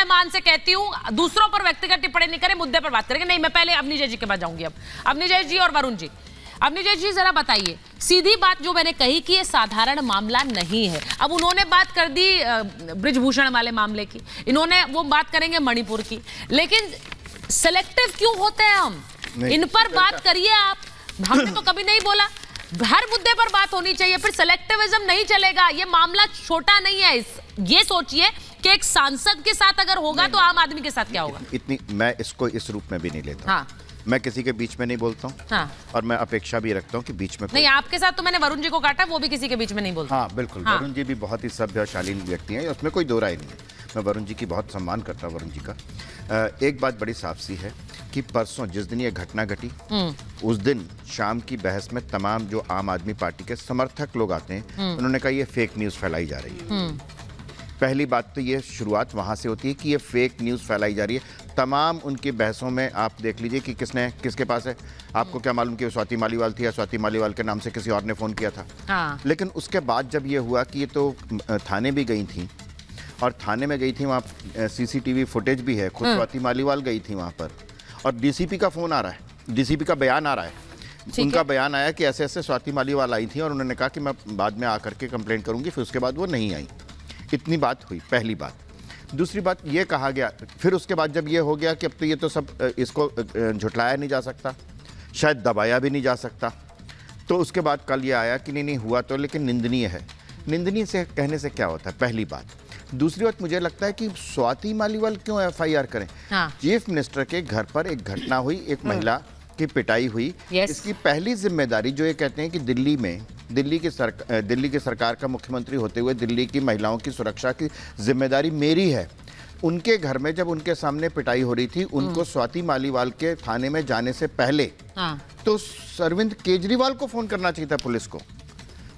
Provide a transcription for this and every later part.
मान से कहती हूँ, दूसरों पर व्यक्तिगत टिप्पणी नहीं करें, मुद्दे पर बात करेंगे। नहीं, मैं पहले अवनीश जी के पास जाऊंगी। अब अवनीश जी और वरुण जी, अवनीश जी जरा बताइए, सीधी बात जो मैंने कही कि ये साधारण मामला नहीं है। अब उन्होंने बात कर दी ब्रिजभूषण वाले मामले की, इन्होंने वो बात करेंगे मणिपुर की, लेकिन सेलेक्टिव क्यों होते हैं हम? इन पर बात करिए आप, हमने तो कभी नहीं बोला हर मुद्दे पर बात होनी चाहिए, फिर सेलेक्टिविज्म नहीं चलेगा। ये मामला छोटा नहीं है। ये सोचिए कि एक सांसद के साथ अगर होगा तो आम आदमी के साथ क्या होगा। इतनी मैं इसको इस रूप में भी नहीं लेता। हाँ। मैं किसी के बीच में नहीं बोलता हूँ। हाँ। और मैं अपेक्षा भी रखता हूँ कि बीच में नहीं, आपके साथ तो मैंने वरुण जी को काटा, वो भी किसी के बीच में नहीं बोलता। हाँ बिल्कुल। हाँ। वरुण जी भी बहुत ही सभ्य और शालीन व्यक्ति हैं, उसमें कोई दो राय नहीं है। मैं वरुण जी की बहुत सम्मान करता हूँ, वरुण जी का। एक बात बड़ी साफ सी है कि परसों जिस दिन ये घटना घटी, उस दिन शाम की बहस में तमाम जो आम आदमी पार्टी के समर्थक लोग आते हैं, उन्होंने कहा ये फेक न्यूज़ फैलाई जा रही है। पहली बात तो ये शुरुआत वहाँ से होती है कि ये फेक न्यूज़ फैलाई जा रही है। तमाम उनकी बहसों में आप देख लीजिए कि किसने किसके पास है। आपको क्या मालूम कि स्वाति मालीवाल थी या स्वाति मालीवाल के नाम से किसी और ने फ़ोन किया था। हाँ। लेकिन उसके बाद जब ये हुआ कि ये तो थाने भी गई थी, और थाने में गई थी, वहाँ CCTV फुटेज भी है, खुद स्वाति मालीवाल गई थी वहाँ पर, और DCP का फ़ोन आ रहा है, DCP का बयान आ रहा है। उनका बयान आया कि ऐसे ऐसे स्वाति मालीवाल आई थी और उन्होंने कहा कि मैं बाद में आकर के कंप्लेंट करूँगी। फिर उसके बाद वो नहीं आई। इतनी बात हुई, पहली बात। दूसरी बात ये कहा गया, फिर उसके बाद जब ये हो गया कि अब तो ये तो सब इसको झुटलाया नहीं जा सकता, शायद दबाया भी नहीं जा सकता, तो उसके बाद कल ये आया कि नहीं हुआ तो, लेकिन निंदनीय है। निंदनीय से कहने से क्या होता है, पहली बात। दूसरी बात, मुझे लगता है कि स्वाति मालीवाल क्यों FIR करें। हाँ। चीफ मिनिस्टर के घर पर एक घटना हुई, एक महिला की पिटाई हुई। इसकी पहली जिम्मेदारी जो ये कहते हैं कि दिल्ली की सरकार का मुख्यमंत्री होते हुए दिल्ली की महिलाओं की सुरक्षा की जिम्मेदारी मेरी है। उनके घर में जब उनके सामने पिटाई हो रही थी, उनको स्वाति मालीवाल के थाने में जाने से पहले तो अरविंद केजरीवाल को फोन करना चाहिए था, पुलिस को,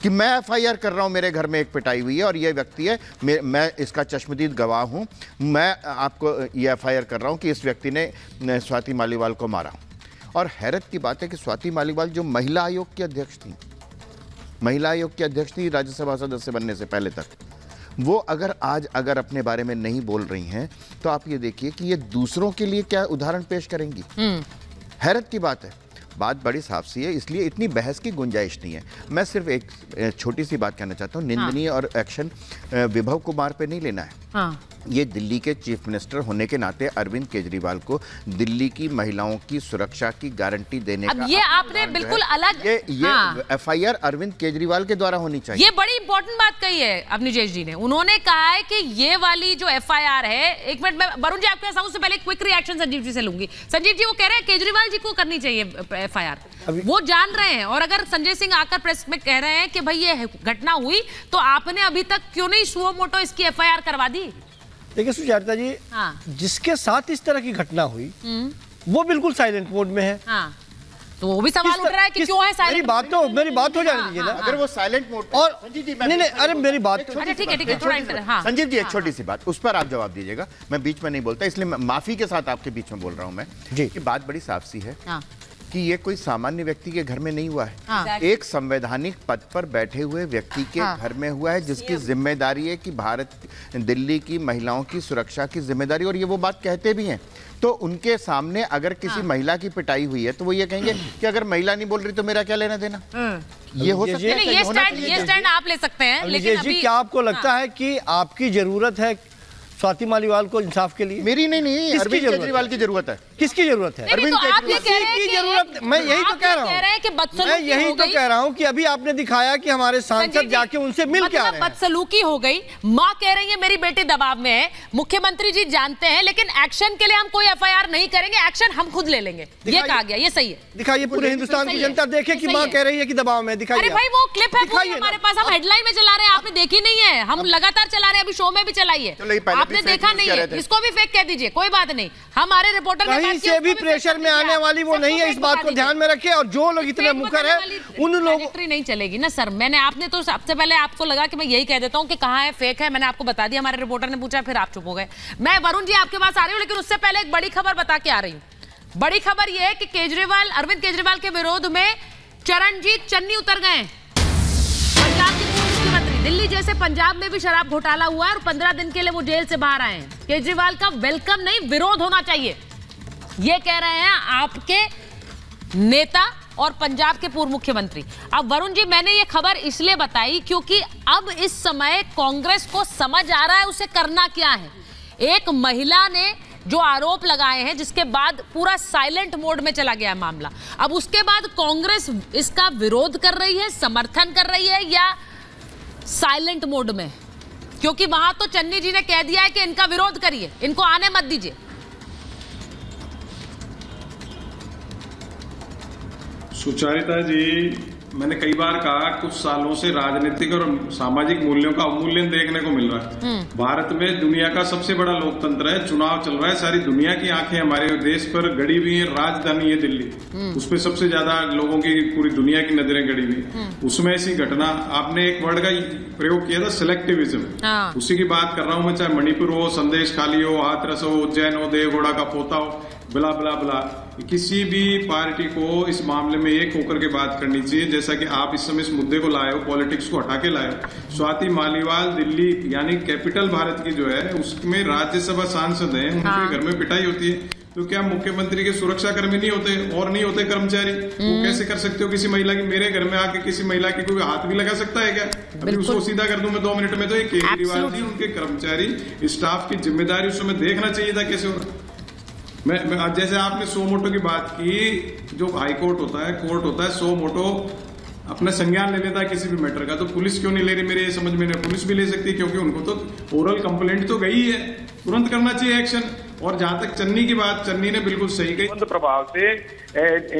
कि मैं FIR कर रहा हूं, मेरे घर में एक पिटाई हुई है और ये व्यक्ति है, मैं इसका चश्मदीद गवाह हूं, मैं आपको ये FIR कर रहा हूं कि इस व्यक्ति ने स्वाति मालीवाल को मारा। और हैरत की बात है कि स्वाति मालीवाल जो महिला आयोग की अध्यक्ष थी राज्यसभा सदस्य बनने से पहले तक, वो अगर अपने बारे में नहीं बोल रही हैं, तो आप ये देखिए कि ये दूसरों के लिए क्या उदाहरण पेश करेंगी। हैरत की बात है। बात बड़ी साफ सी है, इसलिए इतनी बहस की गुंजाइश नहीं है। मैं सिर्फ एक छोटी सी बात कहना चाहता हूँ, निंदनीय और एक्शन विभव कुमार पे नहीं लेना है। हाँ। ये दिल्ली के चीफ मिनिस्टर होने के नाते अरविंद केजरीवाल को दिल्ली की महिलाओं की सुरक्षा की गारंटी देने का, ये आपने बिल्कुल अलग, ये FIR अरविंद केजरीवाल के द्वारा होनी चाहिए। ये बड़ी इंपॉर्टेंट बात कही है अवनीश जी ने। उन्होंने कहा है कि ये वाली जो FIR है, एक मिनट में वरुण जी आपके पास उससे पहले क्विक रिएक्शन संजीव जी से लूंगी। संजीव जी वो कह रहे हैं केजरीवाल जी को करनी चाहिए FIR, वो जान रहे हैं, और अगर संजय सिंह आकर प्रेस में कह रहे हैं कि भाई ये घटना हुई तो आपने अभी तक क्यों नहीं सुओ मोटो इसकी FIR करवा दी। देखिए सुजाता जी, जिसके साथ इस तरह की घटना हुई वो बिल्कुल साइलेंट मोड में है। तो वो भी सवाल उठ रहा है कि क्यों है साइलेंट। मेरी बात हो जाने दीजिए ना। अगर वो साइलेंट मोड और नहीं, अरे मेरी बात, ठीक है संजीव जी, एक छोटी सी बात, उस पर आप जवाब दीजिएगा। मैं बीच में नहीं बोलता, इसलिए माफी के साथ आपके बीच में बोल रहा हूं मैं जी। कि बात बड़ी साफ सी है कि ये कोई सामान्य व्यक्ति के घर में नहीं हुआ है। एक संवैधानिक पद पर बैठे हुए व्यक्ति के घर में हुआ है, जिसकी जिम्मेदारी है कि दिल्ली की महिलाओं की सुरक्षा की जिम्मेदारी, और ये वो बात कहते भी हैं। तो उनके सामने अगर किसी महिला की पिटाई हुई है तो वो ये कहेंगे कि अगर महिला नहीं बोल रही तो मेरा क्या लेना देना। ये हो सकता है, ये स्टैंड आप ले सकते हैं, लेकिन अभी क्या आपको लगता है कि आपकी जरूरत है स्वाति मालीवाल को इंसाफ के लिए? मेरी नहीं, अरविंद केजरीवाल की जरूरत है। किसकी जरूरत है? अरविंद केजरीवाल की जरूरत। मैं यही तो कह रहा हूँ कि अभी आपने दिखाया कि हमारे सांसद जाके उनसे मिल के आ रहे हैं। बदसलूकी हो गई, माँ कह रही है मेरी बेटी दबाव में है, मुख्यमंत्री जी जानते हैं, लेकिन एक्शन के लिए हम कोई FIR नहीं करेंगे, एक्शन हम खुद ले लेंगे, ये कहा गया। ये सही है। दिखाइए, पूरे हिंदुस्तान की जनता देखे कि माँ कह रही है कि दबाव में। दिखाइए। अरे भाई वो क्लिप है हमारे पास, हम हेडलाइन में चला रहे हैं, आपने देखी नहीं है, हम लगातार चला रहे हैं, अभी शो में भी चलाइए, आपने देखा नहीं है, इसको भी फेक कह दीजिए, कोई बात नहीं। हमारे रिपोर्टर कहीं से भी प्रेशर में आने वाली वो नहीं है, इस बात को ध्यान में रखें। और जो लोग इतने मुखर है उन लोगों नहीं चलेगी ना सर। आपने तो सबसे पहले आपको लगा कि मैं यही कह देता हूँ कि कहाँ है फेक है, मैंने आपको बता दिया, हमारे रिपोर्टर ने पूछा, फिर आप चुप हो गए। मैं वरुण जी आपके पास आ रही हूँ, लेकिन उससे पहले एक बड़ी खबर बता के आ रही हूँ। बड़ी खबर यह है कि अरविंद केजरीवाल के विरोध में चरणजीत चन्नी उतर गए। पंजाब के पूर्व मुख्यमंत्री दिल्ली जैसे पंजाब में भी शराब घोटाला हुआ है और 15 दिन के लिए वो जेल से बाहर आए हैं। केजरीवाल का वेलकम नहीं, विरोध होना चाहिए, ये कह रहे हैं आपके नेता और पंजाब के पूर्व मुख्यमंत्री। अब वरुण जी, मैंने ये खबर इसलिए बताई क्योंकि अब इस समय कांग्रेस को समझ आ रहा है उसे करना क्या है। एक महिला ने जो आरोप लगाए हैं, जिसके बाद पूरा साइलेंट मोड में चला गया है मामला, अब उसके बाद कांग्रेस इसका विरोध कर रही है, समर्थन कर रही है, या साइलेंट मोड में? क्योंकि वहां तो चन्नी जी ने कह दिया है कि इनका विरोध करिए, इनको आने मत दीजिए। सुचारिता जी, मैंने कई बार कहा, कुछ सालों से राजनीतिक और सामाजिक मूल्यों का अवमूल्यन देखने को मिल रहा है। भारत में दुनिया का सबसे बड़ा लोकतंत्र है, चुनाव चल रहा है, सारी दुनिया की आंखें हमारे देश पर गड़ी हुई है, राजधानी है दिल्ली, उसपे सबसे ज्यादा लोगों की पूरी दुनिया की नजरें गड़ी हुई। उसमें ऐसी घटना, आपने एक वर्ड का प्रयोग किया था, सिलेक्टिविज्म, उसी की बात कर रहा हूं मैं। चाहे मणिपुर हो, संदेश खाली हो, हाथरस हो, उज्जैन हो, देवगौड़ा का पोता हो, बला बला बला, किसी भी पार्टी को इस मामले में एक होकर के बात करनी चाहिए। जैसा कि आप इस समय इस मुद्दे को लाए हो, पॉलिटिक्स को हटा के लाए हो। स्वाति मालीवाल दिल्ली यानी कैपिटल भारत की जो है, उसमें राज्यसभा सांसद है, उनके घर में पिटाई होती है, तो क्या मुख्यमंत्री के सुरक्षा कर्मी नहीं होते और नहीं होते कर्मचारी? वो कैसे कर सकते हो किसी महिला की? मेरे घर में आके किसी महिला की कोई हाथ भी लगा सकता है क्या? अभी उसको सीधा कर दूं मैं 2 मिनट में। तो ये केजरीवाल जी, उनके कर्मचारी, स्टाफ की जिम्मेदारी उस समय देखना चाहिए था कैसे हो रहा। मैं जैसे आपने सो मोटो की बात की, जो हाई कोर्ट होता है, कोर्ट होता है, सो मोटो अपना संज्ञान ले लेता है किसी भी मैटर का, तो पुलिस क्यों नहीं ले रही? मेरे ये समझ में नहीं। पुलिस भी ले सकती है, क्योंकि उनको तो ओरल कंप्लेंट तो गई है, तुरंत करना चाहिए एक्शन। और जहां तक चन्नी की बात, चन्नी ने बिल्कुल सही कही, प्रभाव से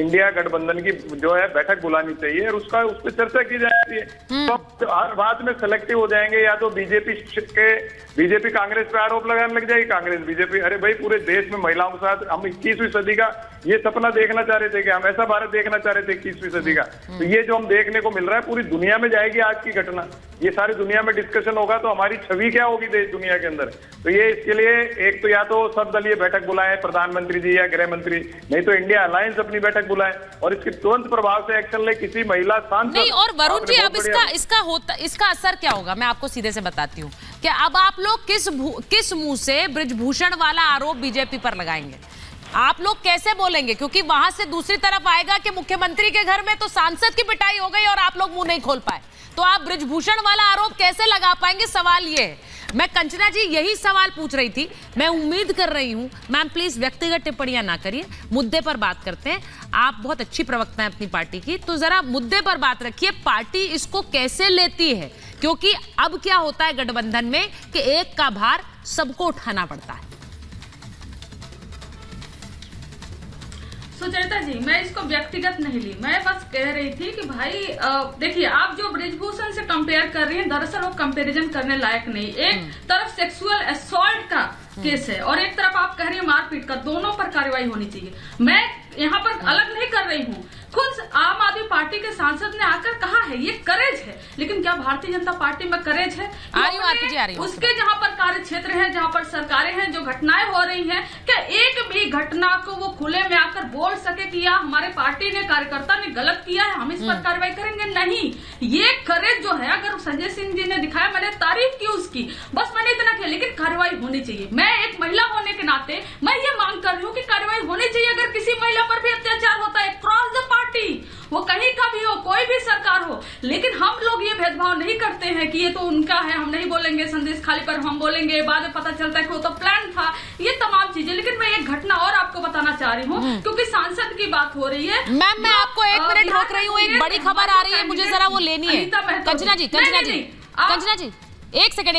इंडिया गठबंधन की जो है बैठक बुलानी चाहिए और उस पर चर्चा की जाती है। तो हर बात में सेलेक्टिव हो जाएंगे, या तो बीजेपी कांग्रेस पे आरोप लगाने लग जाएगी, कांग्रेस बीजेपी। अरे भाई, पूरे देश में महिलाओं के साथ हम 21वीं सदी का ये सपना देखना चाह रहे थे कि हम ऐसा भारत देखना चाह रहे थे 21वीं सदी का। तो ये जो हम देखने को मिल रहा है, पूरी दुनिया में जाएगी आज की घटना, ये सारी दुनिया में डिस्कशन होगा, तो हमारी छवि क्या होगी देश दुनिया के अंदर। तो ये इसके लिए एक तो या तो सर्वदलीय बैठक बुलाए प्रधानमंत्री जी या गृह मंत्री, नहीं तो इंडिया अलायंस अपनी बैठक बुलाए और इसके तुरंत प्रभाव से एक्शन ले किसी महिला सांसद नहीं। और वरुण जी, अब इसका असर क्या होगा, मैं आपको सीधे से बताती हूँ कि अब आप लोग किस मुंह से बृजभूषण वाला आरोप बीजेपी पर लगाएंगे? आप लोग कैसे बोलेंगे? क्योंकि वहां से दूसरी तरफ आएगा कि मुख्यमंत्री के घर में तो सांसद की पिटाई हो गई और आप लोग मुंह नहीं खोल पाए, तो आप बृजभूषण वाला आरोप कैसे लगा पाएंगे? सवाल ये है। मैं कंचना जी यही सवाल पूछ रही थी। मैं उम्मीद कर रही हूं, मैम प्लीज व्यक्तिगत टिप्पणियां ना करिए, मुद्दे पर बात करते हैं। आप बहुत अच्छी प्रवक्ता हैं अपनी पार्टी की, तो जरा मुद्दे पर बात रखिए, पार्टी इसको कैसे लेती है? क्योंकि अब क्या होता है गठबंधन में कि एक का भार सबको उठाना पड़ता है। सुचरिता जी, मैं इसको व्यक्तिगत नहीं ली, मैं बस कह रही थी कि भाई देखिए, आप जो बृजभूषण से कंपेयर कर रही हैं, दरअसल वो कंपैरिजन करने लायक नहीं। एक तरफ सेक्सुअल असॉल्ट का केस है और एक तरफ आप कह रही हैं मारपीट का, दोनों पर कार्रवाई होनी चाहिए। मैं यहाँ पर अलग नहीं कर रही हूँ। खुद आम आदमी पार्टी के सांसद ने आकर कहा है, ये करेज है, लेकिन क्या भारतीय जनता पार्टी में करेज है? उसके जहाँ पर कार्य क्षेत्र है, जहाँ पर सरकारें हैं, जो घटनाएं हो रही हैं, क्या एक भी घटना को वो खुले में आकर बोल सके कि या हमारे पार्टी ने, कार्यकर्ता ने गलत किया है, हम इस पर कार्रवाई करेंगे? नहीं। ये करेज जो है, अगर संजय सिंह जी ने दिखाया, मैंने तारीफ की उसकी, बस मैंने इतना किया, लेकिन कार्रवाई होनी चाहिए। मैं एक महिला होने के नाते मैं ये मांग कर रही हूँ कि कार्रवाई होनी चाहिए। अगर किसी महिला पर भी अत्याचार होता है, क्रॉस द पार्टी, वो कहीं का भी हो, कोई भी सरकार हो, लेकिन हम लोग ये भेदभाव नहीं करते हैं कि ये तो उनका है, हम नहीं बोलेंगे, संदेश खाली पर हम बोलेंगे, बाद में पता चलता है कि वो तो प्लान था, ये तमाम चीजें। लेकिन मैं एक घटना और आपको बताना चाह रही हूँ, क्योंकि सांसद की बात हो रही है। मैम, मैं आपको 1 मिनट रोक रही हूँ, एक बड़ी खबर आ रही है, मुझे जरा वो लेनी है। कंचना जी, 1 सेकंड,